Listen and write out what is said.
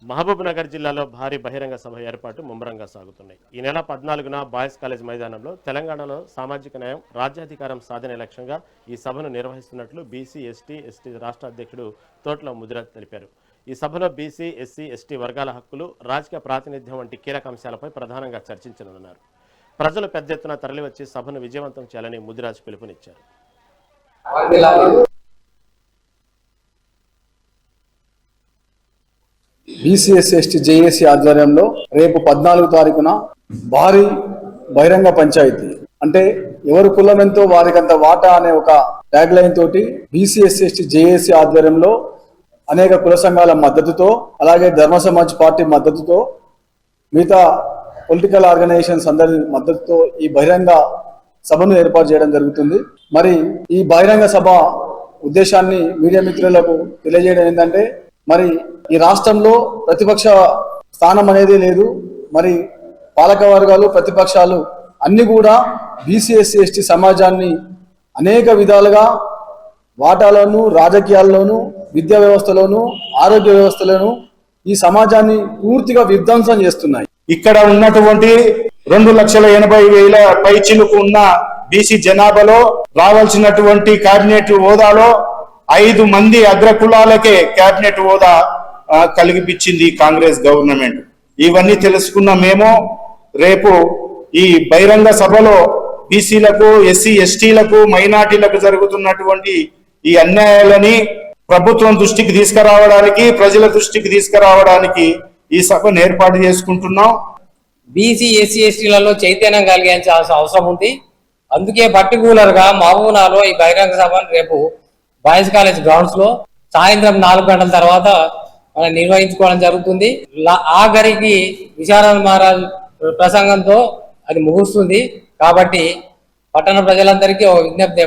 మహబూబ్ నగర్ జిల్లాలో భారీ బహిరంగ సభ ఏర్పాటు ముమ్మరంగా సాగుతున్నాయి. ఈ నెల 14న బాయ్స్ కాలేజ్ మైదానంలో తెలంగాణలో సామాజిక న్యాయం, రాజ్యాధికారం సాధనే లక్ష్యంగా ఈ సభను నిర్వహిస్తున్నట్లు బీసీ, ఎస్టీ రాష్ట్ర అధ్యక్షుడు తోట్ల ముదిరాజ్ తెలిపారు. ఈ సభలో బీసీ, ఎస్సీ, ఎస్టీ వర్గాల హక్కులు, రాజకీయ ప్రాతినిధ్యం వంటి కీలక అంశాలపై ప్రధానంగా చర్చించనున్నారు. ప్రజలు పెద్ద ఎత్తున తరలివచ్చి సభను విజయవంతం చేయాలని ముదిరాజ్ పిలుపునిచ్చారు. బీసీఎస్సీ ఎస్టీ జేఏసీ ఆధ్వర్యంలో రేపు 14వ తారీఖున భారీ బహిరంగ పంచాయతీ అంటే ఎవరు కులమెంతో వారికంత వాటా అనే ఒక ట్యాగ్ లైన్ తోటి బీసీఎస్సీ ఎస్టీ జేఏసీ ఆధ్వర్యంలో అనేక కుల సంఘాల మద్దతుతో, అలాగే ధర్మ సమాజ్ పార్టీ మద్దతుతో, మిగతా పొలిటికల్ ఆర్గనైజేషన్స్ అందరి మద్దతుతో ఈ బహిరంగ సభను ఏర్పాటు చేయడం జరుగుతుంది. మరి ఈ బహిరంగ సభ ఉద్దేశాన్ని మీడియా మిత్రులకు తెలియజేయడం ఏంటంటే, మరి ఈ రాష్ట్రంలో ప్రతిపక్ష స్థానం అనేది లేదు. మరి పాలక వర్గాలు, ప్రతిపక్షాలు అన్ని కూడా బీసీఎస్సీ ఎస్టీ సమాజాన్ని అనేక విధాలుగా వాటాలోను, రాజకీయాల్లోనూ, విద్యా వ్యవస్థలోను, ఆరోగ్య వ్యవస్థలోను ఈ సమాజాన్ని పూర్తిగా విధ్వంసం చేస్తున్నాయి. ఇక్కడ ఉన్నటువంటి 2,80,000 పైచిలుకు ఉన్న బీసీ జనాభాలో రావాల్సినటువంటి కేబినెట్ హోదాలో 5 మంది అగ్రకులాలకే కేబినెట్ హోదా కలిగిపించింది కాంగ్రెస్ గవర్నమెంట్. ఇవన్నీ తెలుసుకున్న మేము రేపు ఈ బహిరంగ సభలో బీసీలకు, ఎస్సీ ఎస్టీలకు, మైనార్టీలకు జరుగుతున్నటువంటి ఈ అన్యాయాలని ప్రభుత్వం దృష్టికి తీసుకురావడానికి, ప్రజల దృష్టికి తీసుకురావడానికి ఈ సభను ఏర్పాటు చేసుకుంటున్నాం. బీసీ, ఎస్సీ ఎస్టీలలో చైతన్యం కలిగించాల్సిన అవసరం ఉంది. అందుకే పర్టికులర్ గా మహబూబ్నగర్లో ఈ బహిరంగ సభను రేపు బాయ్స్ కాలేజ్ గ్రౌండ్స్ లో సాయంత్రం 4 గంటల తర్వాత మనం నిర్వహించుకోవడం జరుగుతుంది. ఆఖరికి విశారద మహారాజ్ ప్రసంగంతో అది ముగుస్తుంది. కాబట్టి పట్టణ ప్రజలందరికీ ఒక విజ్ఞప్తి